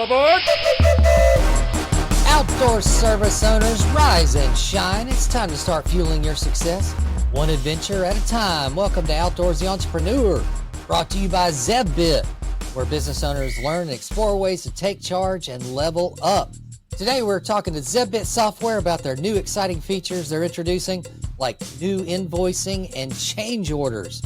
aboard! Outdoor service owners, rise and shine. It's time to start fueling your success, one adventure at a time. Welcome to Outdoorsy Entrepreneur, brought to you by Zevbit, where business owners learn and explore ways to take charge and level up. Today we're talking to Zevbot Software about their new exciting features they're introducing, like new invoicing and change orders.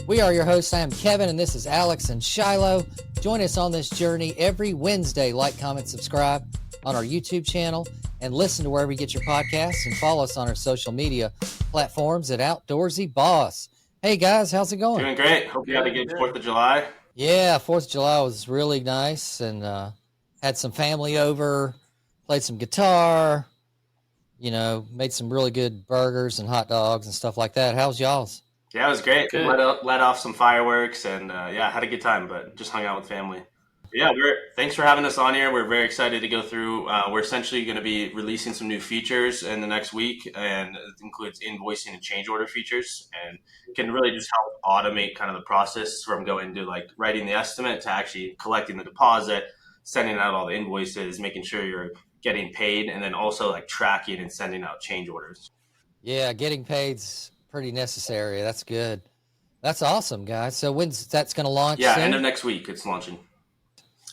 We are your hosts. I am Kevin, and this is Alex and Shiloh. Join us on this journey every Wednesday. Like, comment, subscribe on our YouTube channel, and listen to wherever you get your podcasts, and follow us on our social media platforms at Outdoorsy Boss. Hey guys, how's it going? Doing great. Hope you had a good 4th of July. Yeah, 4th of July was really nice, and had some family over, played some guitar, made some really good burgers and hot dogs and stuff like that. How's y'all's? Yeah, it was great. Let off some fireworks, and had a good time, but just hung out with family. Yeah, thanks for having us on here. We're very excited to go through. We're essentially going to be releasing some new features in the next week, and it includes invoicing and change order features, and can really just help automate kind of the process from going to like writing the estimate to actually collecting the deposit, sending out all the invoices, making sure you're getting paid, and then also like tracking and sending out change orders. Yeah, getting paid's pretty necessary. That's good. That's awesome, guys. So when's that's going to launch? Yeah, soon? End of next week it's launching.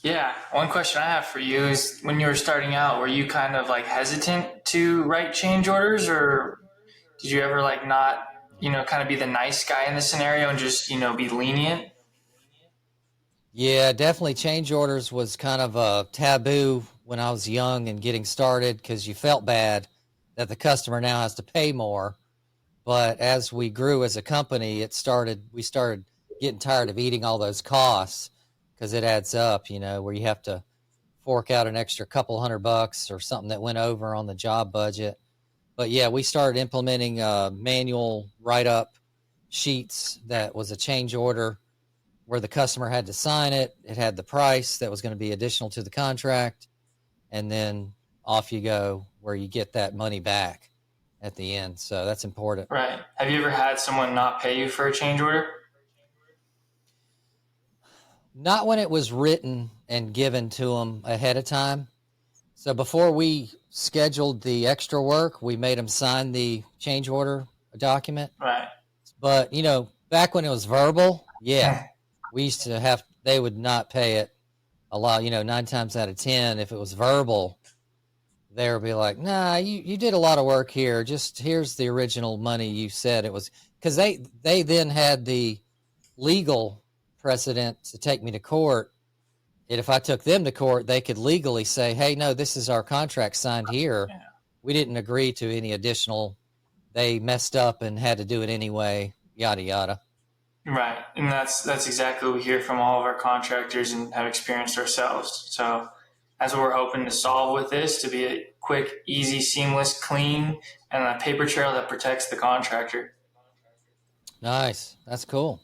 Yeah, one question I have for you is, when you were starting out, were you kind of like hesitant to write change orders, or did you ever like not, kind of be the nice guy in the scenario and just, be lenient? Yeah, definitely change orders was kind of a taboo when I was young and getting started, because you felt bad that the customer now has to pay more. But as we grew as a company, we started getting tired of eating all those costs, because it adds up, where you have to fork out an extra couple $100 or something that went over on the job budget. But yeah, we started implementing manual write-up sheets that was a change order where the customer had to sign it. It had the price that was going to be additional to the contract, and then off you go, where you get that money back at the end. So that's important. Right. Have you ever had someone not pay you for a change order? Not when it was written and given to them ahead of time. So before we scheduled the extra work, we made them sign the change order document. Right. But, back when it was verbal, yeah, we used to they would not pay it a lot. 9 times out of 10, if it was verbal, they would be like, nah, you did a lot of work here. Just here's the original money you said it was. Because they then had the legal precedent to take me to court. And if I took them to court, they could legally say, hey, no, this is our contract signed here. Yeah. We didn't agree to any additional. They messed up and had to do it anyway, yada, yada. Right. And that's exactly what we hear from all of our contractors and have experienced ourselves. So that's what we're hoping to solve with this, to be a quick, easy, seamless, clean, and a paper trail that protects the contractor. Nice. That's cool.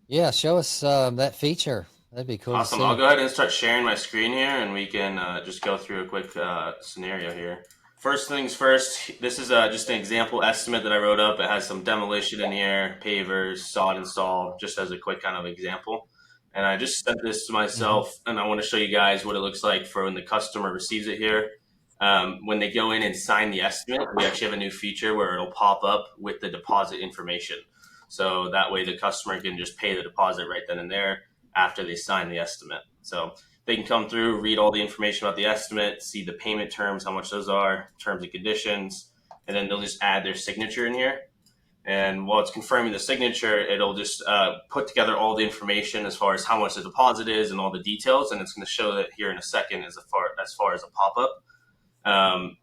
Yeah, show us that feature. That'd be cool. Awesome. I'll go ahead and start sharing my screen here, and we can just go through a quick scenario here. First things first, this is just an example estimate that I wrote up. It has some demolition in here, pavers, sod install, just as a quick kind of example. And I just sent this to myself, and I want to show you guys what it looks like for when the customer receives it here. When they go in and sign the estimate, we actually have a new feature where it'll pop up with the deposit information. So that way the customer can just pay the deposit right then and there after they sign the estimate. So they can come through, read all the information about the estimate, see the payment terms, how much those are, terms and conditions, and then they'll just add their signature in here. And while it's confirming the signature, it'll just put together all the information as far as how much the deposit is and all the details. And it's going to show that here in a second as far as a pop-up.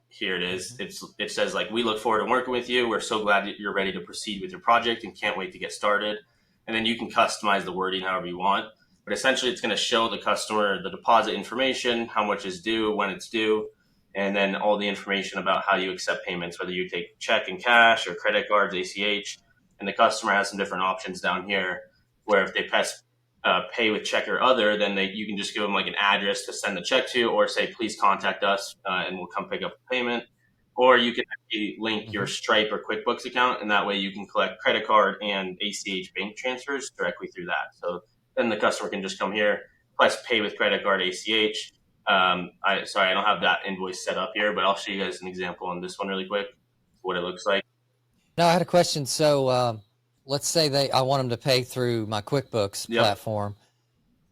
Here it is. It says, like, we look forward to working with you. We're so glad that you're ready to proceed with your project and can't wait to get started. And then you can customize the wording however you want. But essentially, it's going to show the customer the deposit information, how much is due, when it's due, and then all the information about how you accept payments, whether you take check and cash or credit cards, ACH. And the customer has some different options down here, where if they press pay with check or other, then you can just give them like an address to send the check to, or say, please contact us and we'll come pick up the payment. Or you can actually link your Stripe or QuickBooks account, and that way you can collect credit card and ACH bank transfers directly through that. So then the customer can just come here, Plus pay with credit card ACH. I don't have that invoice set up here, but I'll show you guys an example on this one really quick, what it looks like. Now I had a question. So let's say I want them to pay through my QuickBooks platform.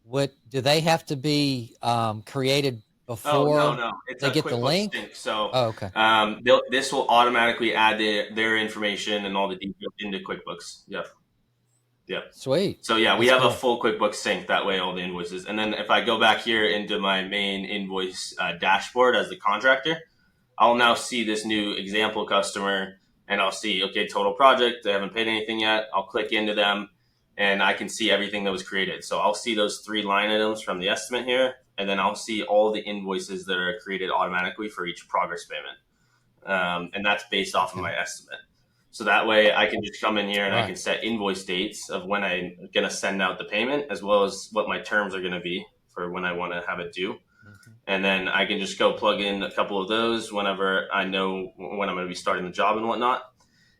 What do they have to be created before no. It's they a get the QuickBooks link? sync. So okay. This will automatically add their information and all the details into QuickBooks. Yep. Sweet. So yeah, we That's have cool. a full QuickBooks sync, that way all the invoices. And then if I go back here into my main invoice dashboard as the contractor, I'll now see this new example customer, and I'll see, okay, total project, they haven't paid anything yet. I'll click into them and I can see everything that was created. So I'll see those 3 line items from the estimate here, and then I'll see all the invoices that are created automatically for each progress payment. And that's based off of my estimate. So that way I can just come in here and I can set invoice dates of when I'm going to send out the payment, as well as what my terms are going to be for when I want to have it due. And then I can just go plug in a couple of those whenever I know when I'm going to be starting the job and whatnot.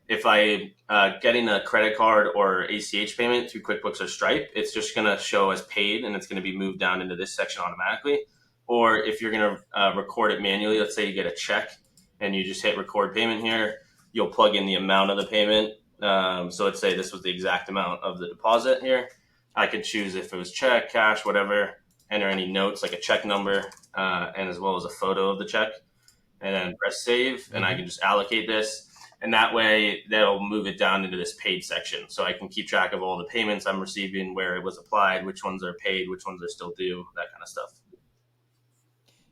If I getting a credit card or ACH payment through QuickBooks or Stripe, it's just going to show as paid, and it's going to be moved down into this section automatically. Or if you're going to record it manually, let's say you get a check and you just hit record payment here, you'll plug in the amount of the payment. So let's say this was the exact amount of the deposit here. I could choose if it was check, cash, whatever, enter any notes like a check number, and as well as a photo of the check, and then press save, and I can just allocate this. And that way that'll move it down into this paid section. So I can keep track of all the payments I'm receiving, where it was applied, which ones are paid, which ones are still due, that kind of stuff.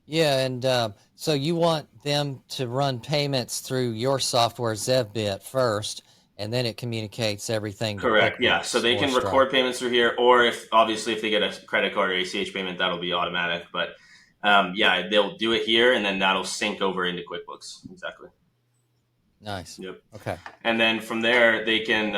Yeah, and so you want them to run payments through your software, Zevbit, first, and then it communicates everything. Correct. Yeah. So they can record payments through here, or if they get a credit card or ACH payment, that'll be automatic. But they'll do it here, and then that'll sync over into QuickBooks. Exactly. Nice. Yep. Okay. And then from there, they can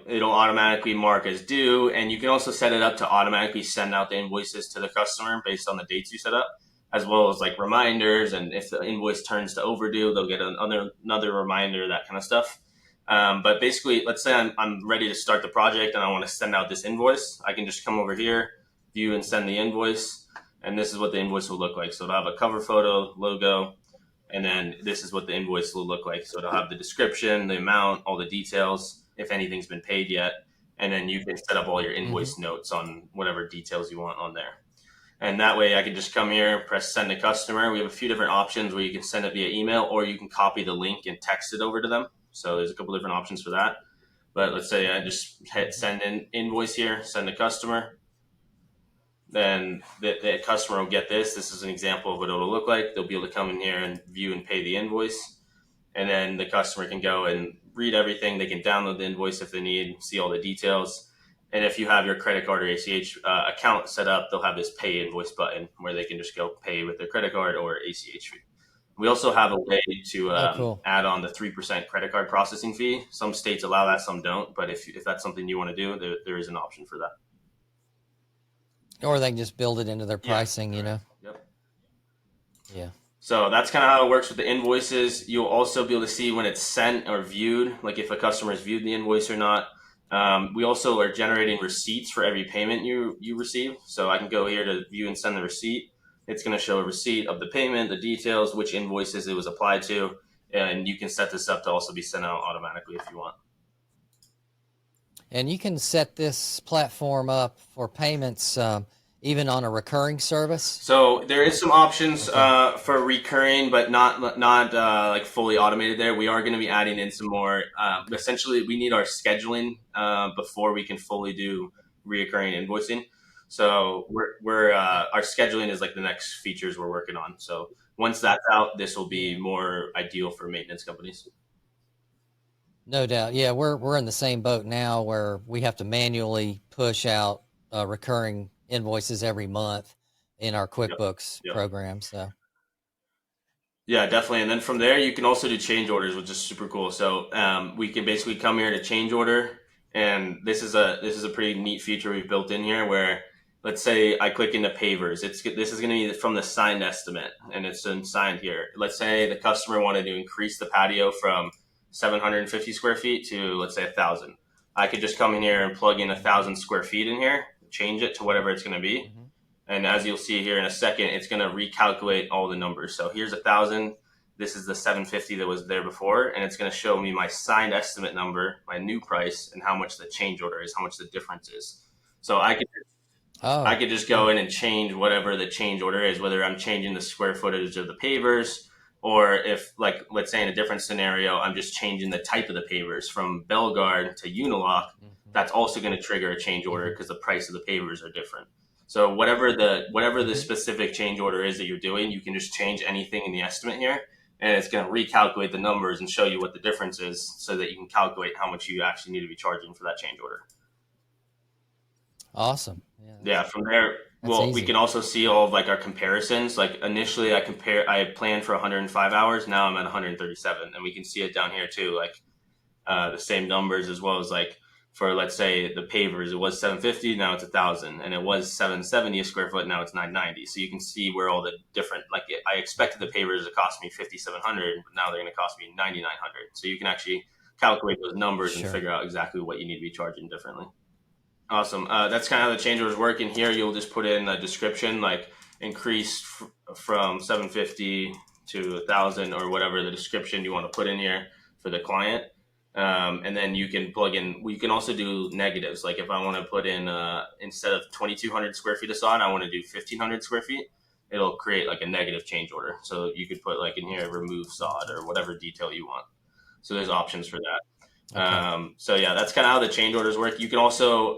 it'll automatically mark as due, and you can also set it up to automatically send out the invoices to the customer based on the dates you set up, as well as like reminders. And if the invoice turns to overdue, they'll get another reminder, that kind of stuff. But basically, let's say I'm ready to start the project and I want to send out this invoice. I can just come over here, view and send the invoice, and this is what the invoice will look like. So it'll have a cover photo, logo, and then this is what the invoice will look like. So it'll have the description, the amount, all the details, if anything's been paid yet, and then you can set up all your invoice notes on whatever details you want on there. And that way I can just come here, press send to customer. We have a few different options where you can send it via email, or you can copy the link and text it over to them. So there's a couple different options for that. But let's say I just hit send invoice here, send to customer. Then the customer will get this. This is an example of what it'll look like. They'll be able to come in here and view and pay the invoice. And then the customer can go and read everything. They can download the invoice if they need, see all the details. And if you have your credit card or ACH account set up, they'll have this pay invoice button where they can just go pay with their credit card or ACH fee. We also have a way to add on the 3% credit card processing fee. Some states allow that, some don't. But if that's something you want to do, there is an option for that. Or they can just build it into their pricing, Yep. Yeah. So that's kind of how it works with the invoices. You'll also be able to see when it's sent or viewed, like if a customer has viewed the invoice or not. We also are generating receipts for every payment you receive. So I can go here to view and send the receipt. It's going to show a receipt of the payment, the details, which invoices it was applied to, and you can set this up to also be sent out automatically if you want. And you can set this platform up for payments even on a recurring service. So there is some options for recurring, but not like fully automated there. We are going to be adding in some more. Essentially, we need our scheduling before we can fully do recurring invoicing. So we're our scheduling is like the next features we're working on. So once that's out, this will be more ideal for maintenance companies. No doubt. Yeah, we're in the same boat now where we have to manually push out recurring invoices every month in our QuickBooks program. So yeah, definitely. And then from there, you can also do change orders, which is super cool. So we can basically come here to change order, and this is a pretty neat feature we've built in here where, let's say I click into pavers. This is going to be from the signed estimate, and it's signed here. Let's say the customer wanted to increase the patio from 750 square feet to, let's say, 1,000. I could just come in here and plug in 1,000 square feet in here, change it to whatever it's going to be. And as you'll see here in a second, it's going to recalculate all the numbers. So here's 1,000. This is the 750 that was there before, and it's going to show me my signed estimate number, my new price, and how much the change order is, how much the difference is. So I could just go in and change whatever the change order is, whether I'm changing the square footage of the pavers, or if, like, let's say in a different scenario, I'm just changing the type of the pavers from Belgard to Unilock. That's also going to trigger a change order because the price of the pavers are different. So whatever the specific change order is that you're doing, you can just change anything in the estimate here, and it's going to recalculate the numbers and show you what the difference is so that you can calculate how much you actually need to be charging for that change order. Awesome. Yeah, from there, we can also see all of like our comparisons. Like initially I planned for 105 hours. Now I'm at 137, and we can see it down here too. Like the same numbers, as well as like for, let's say, the pavers, it was 750, now it's 1,000, and it was 770 a square foot, now it's 990. So you can see where all the different, like I expected the pavers to cost me 5,700, but now they're going to cost me 9,900. So you can actually calculate those numbers and figure out exactly what you need to be charging differently. Awesome. That's kind of how the change orders work. In here, you'll just put in a description, like increase from 750 to 1,000, or whatever the description you want to put in here for the client. And then you can plug in, you can also do negatives. Like if I want to put in, instead of 2,200 square feet of sod, I want to do 1,500 square feet. It'll create like a negative change order. So you could put like in here, remove sod or whatever detail you want. So there's options for that. Okay. So yeah, that's kind of how the change orders work. You can also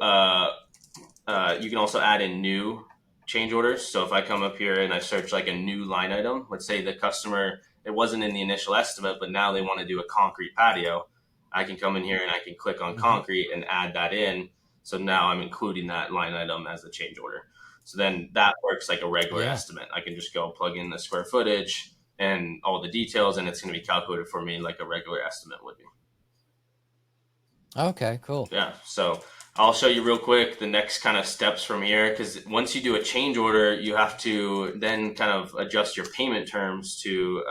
add in new change orders. So if I come up here and I search like a new line item, let's say the customer, it wasn't in the initial estimate, but now they want to do a concrete patio. I can come in here and I can click on concrete and add that in. So now I'm including that line item as the change order. So then that works like a regular estimate. I can just go plug in the square footage and all the details, and it's going to be calculated for me like a regular estimate would be. Okay, cool. Yeah. So I'll show you real quick the next kind of steps from here, because once you do a change order, you have to then kind of adjust your payment terms to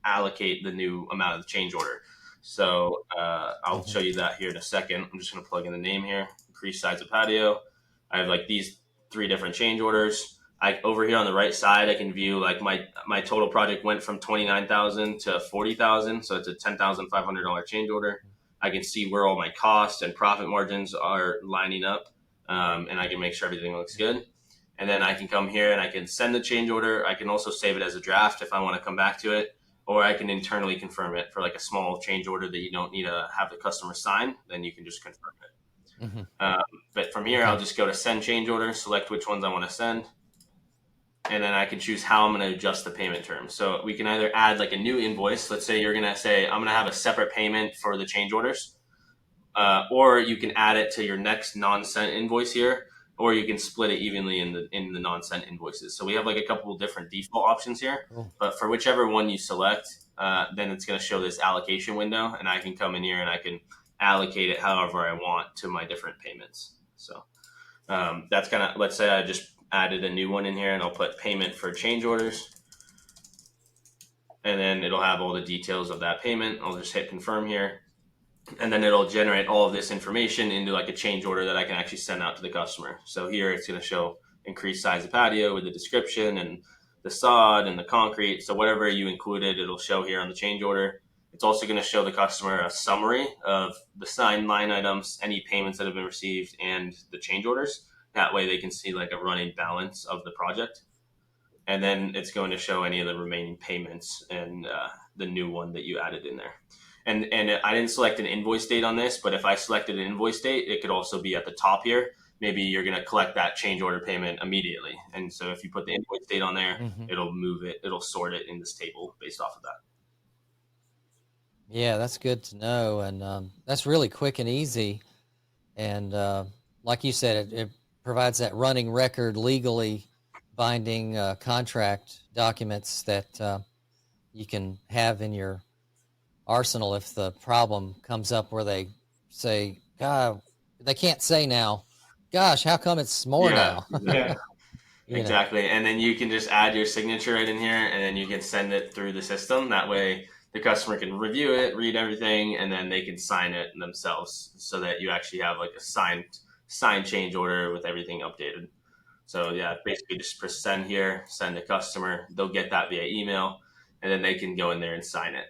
allocate the new amount of the change order. So I'll show you that here in a second. I'm just going to plug in the name here, increase size of patio. I have like these 3 different change orders. Over here on the right side, I can view like my total project went from 29,000 to 40,000. So it's a $10,500 change order. I can see where all my costs and profit margins are lining up, and I can make sure everything looks good. And then I can come here and I can send the change order. I can also save it as a draft if I want to come back to it, or I can internally confirm it for like a small change order that you don't need to have the customer sign. Then you can just confirm it. But from here, I'll just go to send change order, select which ones I want to send. And then I can choose how I'm going to adjust the payment terms. So we can either add like a new invoice. Let's say you're going to say, I'm going to have a separate payment for the change orders. Or you can add it to your next non-sent invoice here, or you can split it evenly in the non-sent invoices. So we have like a couple of different default options here. But for whichever one you select, then it's going to show this allocation window, and I can come in here and I can allocate it however I want to my different payments. So that's kind of, let's say I just added a new one in here, and I'll put payment for change orders, and then it'll have all the details of that payment. I'll just hit confirm here, and then it'll generate all of this information into like a change order that I can actually send out to the customer. So here it's going to show increased size of patio with the description and the sod and the concrete. So whatever you included, it'll show here on the change order. It's also going to show the customer a summary of the signed line items, any payments that have been received, and the change orders. That way they can see like a running balance of the project. And then it's going to show any of the remaining payments and the new one that you added in there. And I didn't select an invoice date on this, but if I selected an invoice date, it could also be at the top here. Maybe you're going to collect that change order payment immediately. And so if you put the invoice date on there, it'll move it, it'll sort it in this table based off of that. Yeah, that's good to know. And that's really quick and easy. And like you said, it provides that running record, legally binding contract documents that you can have in your arsenal if the problem comes up where they say, God, they can't say now, gosh, how come it's more now? Yeah. Exactly. And then you can just add your signature right in here, and then you can send it through the system. That way the customer can review it, read everything, and then they can sign it themselves, so that you actually have like a signed change order with everything updated. So yeah, basically just press send here, send the customer. They'll get that via email, and then they can go in there and sign it.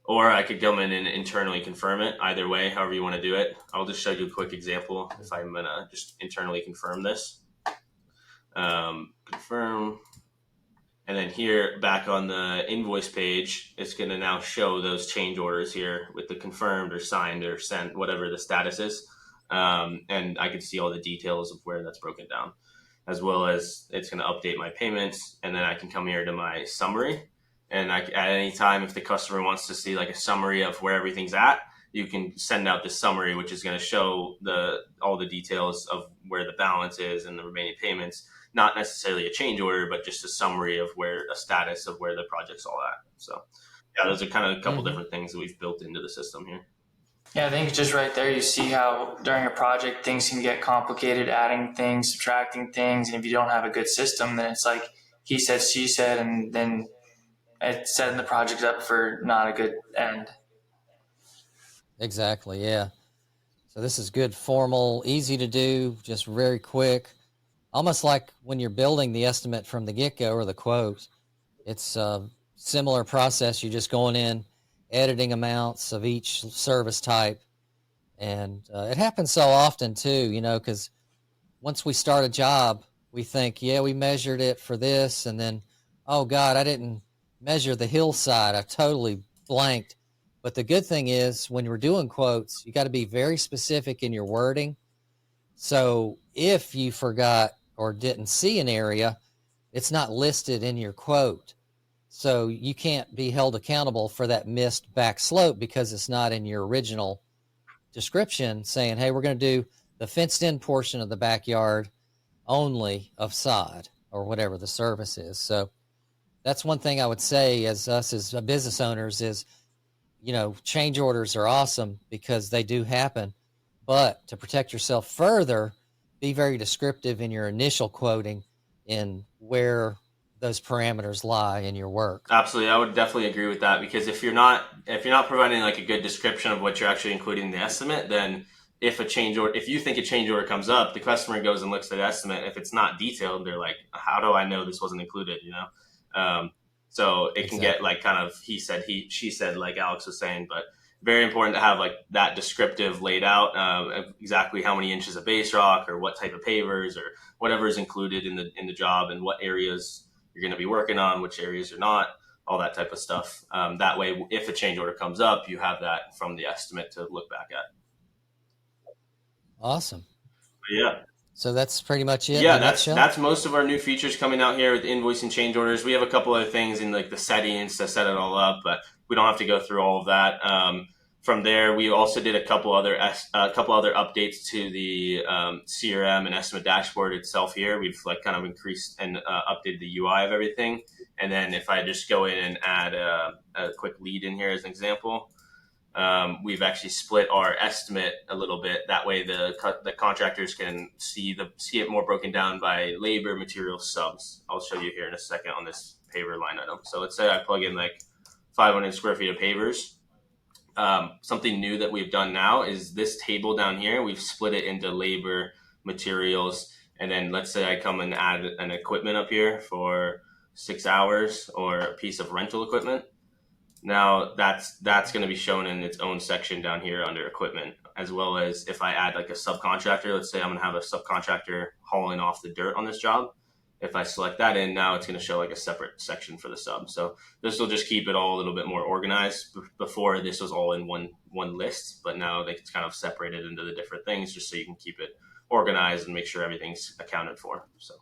Or I could come in and internally confirm it. Either way, however you want to do it. I'll just show you a quick example if I'm gonna just internally confirm this. Confirm. And then here, back on the invoice page, it's going to now show those change orders here with the confirmed or signed or sent, whatever the status is. And I can see all the details of where that's broken down, as well as it's going to update my payments. And then I can come here to my summary. And at any time, if the customer wants to see like a summary of where everything's at, you can send out this summary, which is going to show all the details of where the balance is and the remaining payments. Not necessarily a change order, but just a summary of a status of where the project's all at. So yeah, those are kind of a couple different things that we've built into the system here. Yeah, I think just right there, you see how during a project things can get complicated, adding things, subtracting things. And if you don't have a good system, then it's like he said, she said, and then it's setting the project up for not a good end. Exactly, yeah. So this is good, formal, easy to do, just very quick. Almost like when you're building the estimate from the get-go or the quote. It's a similar process. You're just going in, editing amounts of each service type. And it happens so often too, because once we start a job, we think, yeah, we measured it for this. And then, oh God, I didn't measure the hillside. I totally blanked. But the good thing is when we're doing quotes, you got to be very specific in your wording. So if you forgot or didn't see an area, it's not listed in your quote. So you can't be held accountable for that missed back slope because it's not in your original description saying, hey, we're going to do the fenced in portion of the backyard only of sod or whatever the service is. So that's one thing I would say as us as business owners is, change orders are awesome because they do happen. But to protect yourself further, be very descriptive in your initial quoting in where those parameters lie in your work. Absolutely, I would definitely agree with that because if you're not providing like a good description of what you're actually including in the estimate, then if you think a change order comes up, the customer goes and looks at the estimate. If it's not detailed, they're like, "How do I know this wasn't included?" So it can get like kind of he said, she said, like Alex was saying, but very important to have like that descriptive laid out, exactly how many inches of base rock or what type of pavers or whatever is included in the job and what areas you're going to be working on, which areas are not, all that type of stuff. That way, if a change order comes up, you have that from the estimate to look back at. Awesome. But yeah. So that's pretty much it. Yeah, that's most of our new features coming out here with invoicing change orders. We have a couple other things in like the settings to set it all up, but we don't have to go through all of that. From there, we also did a couple other updates to the CRM and estimate dashboard itself. Here, we've like kind of increased and updated the UI of everything. And then if I just go in and add a quick lead in here as an example, we've actually split our estimate a little bit. That way, the contractors can see it more broken down by labor, material, subs. I'll show you here in a second on this paver line item. So let's say I plug in like 500 square feet of pavers. Something new that we've done now is this table down here. We've split it into labor, materials, and then let's say I come and add an equipment up here for 6 hours or a piece of rental equipment. Now that's going to be shown in its own section down here under equipment, as well as if I add like a subcontractor. Let's say I'm going to have a subcontractor hauling off the dirt on this job. If I select that in, now it's going to show like a separate section for the sub. So this will just keep it all a little bit more organized. Before, this was all in one list, but now it's kind of separated into the different things just so you can keep it organized and make sure everything's accounted for. So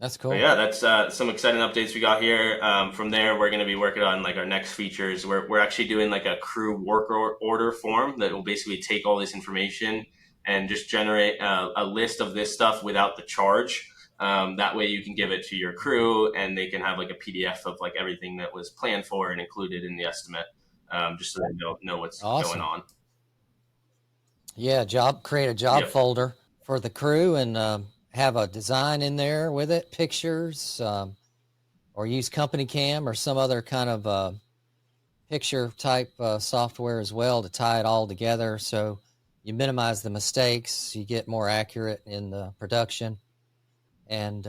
that's cool. But yeah, that's some exciting updates we got here. From there, we're going to be working on like our next features. We're actually doing like a crew work order form that will basically take all this information and just generate a list of this stuff without the charge. That way you can give it to your crew and they can have like a PDF of like everything that was planned for and included in the estimate, just so they know what's going on. Yeah, create a job folder for the crew and have a design in there with it, pictures, or use Company Cam or some other kind of picture type software as well to tie it all together. So you minimize the mistakes, you get more accurate in the production. And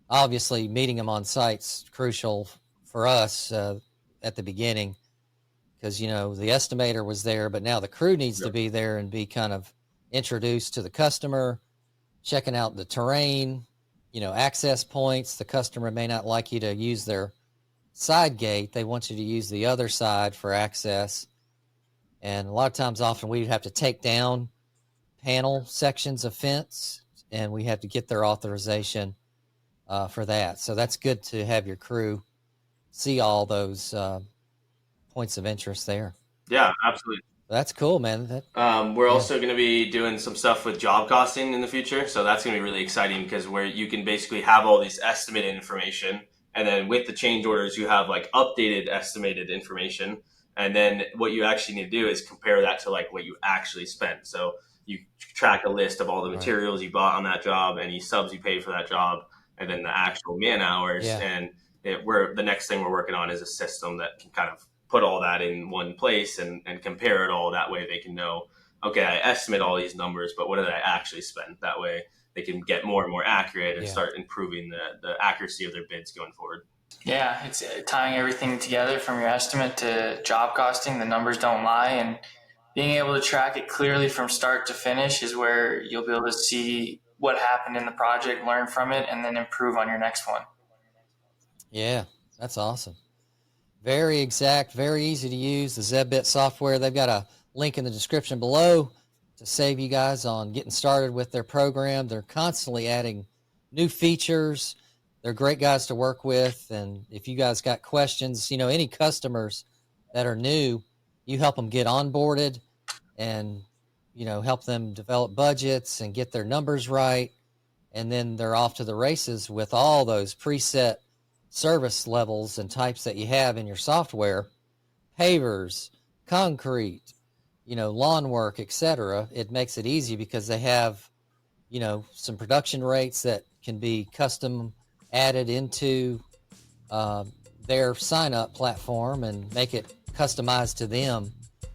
obviously meeting them on site's crucial for us at the beginning, because, you know, the estimator was there, but now the crew needs to be there and be kind of introduced to the customer, checking out the terrain, you know, access points. The customer may not like you to use their side gate. They want you to use the other side for access. And a lot of times, often we'd have to take down panel sections of fence, and we have to get their authorization for that. So that's good to have your crew see all those points of interest there. Yeah, absolutely. That's cool, man. We're also going to be doing some stuff with job costing in the future. So that's going to be really exciting, because where you can basically have all these estimated information, and then with the change orders, you have like updated estimated information. And then what you actually need to do is compare that to like what you actually spent. So you track a list of all the materials you bought on that job, any subs you paid for that job, and then the actual man hours. Yeah. And the next thing we're working on is a system that can kind of put all that in one place and compare it all. That way they can know, okay, I estimate all these numbers, but what did I actually spend? That way they can get more and more accurate and start improving the accuracy of their bids going forward. Yeah, it's tying everything together from your estimate to job costing. The numbers don't lie, and being able to track it clearly from start to finish is where you'll be able to see what happened in the project, learn from it, and then improve on your next one. Yeah, that's awesome. Very exact, very easy to use. The Zevbot software, they've got a link in the description below to save you guys on getting started with their program. They're constantly adding new features. They're great guys to work with. And if you guys got questions, you know, any customers that are new, you help them get onboarded and, you know, help them develop budgets and get their numbers right. And then they're off to the races with all those preset service levels and types that you have in your software, pavers, concrete, you know, lawn work, etc. It makes it easy because they have, you know, some production rates that can be custom added into their sign-up platform and make it customized to them.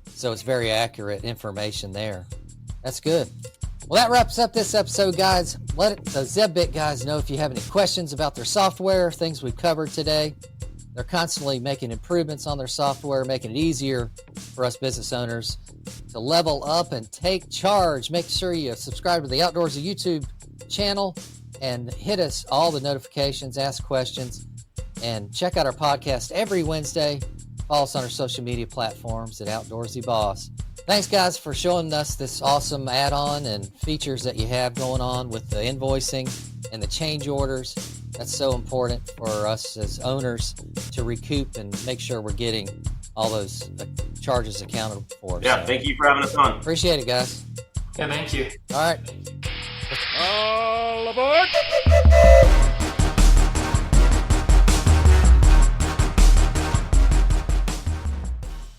So it's very accurate information there. That's good. Well, that wraps up this episode, guys. Let the Zevbit guys know if you have any questions about their software, things we've covered today. They're constantly making improvements on their software, making it easier for us business owners to level up and take charge. Make sure you subscribe to the Outdoorsy YouTube channel and hit us all the notifications, ask questions, and check out our podcast every Wednesday. Follow us on our social media platforms at Outdoorsy Boss. Thanks, guys, for showing us this awesome add-on and features that you have going on with the invoicing and the change orders. That's so important for us as owners to recoup and make sure we're getting all those charges accounted for. Yeah, so, thank you for having us on. Appreciate it, guys. Yeah, thank you. All right. All aboard!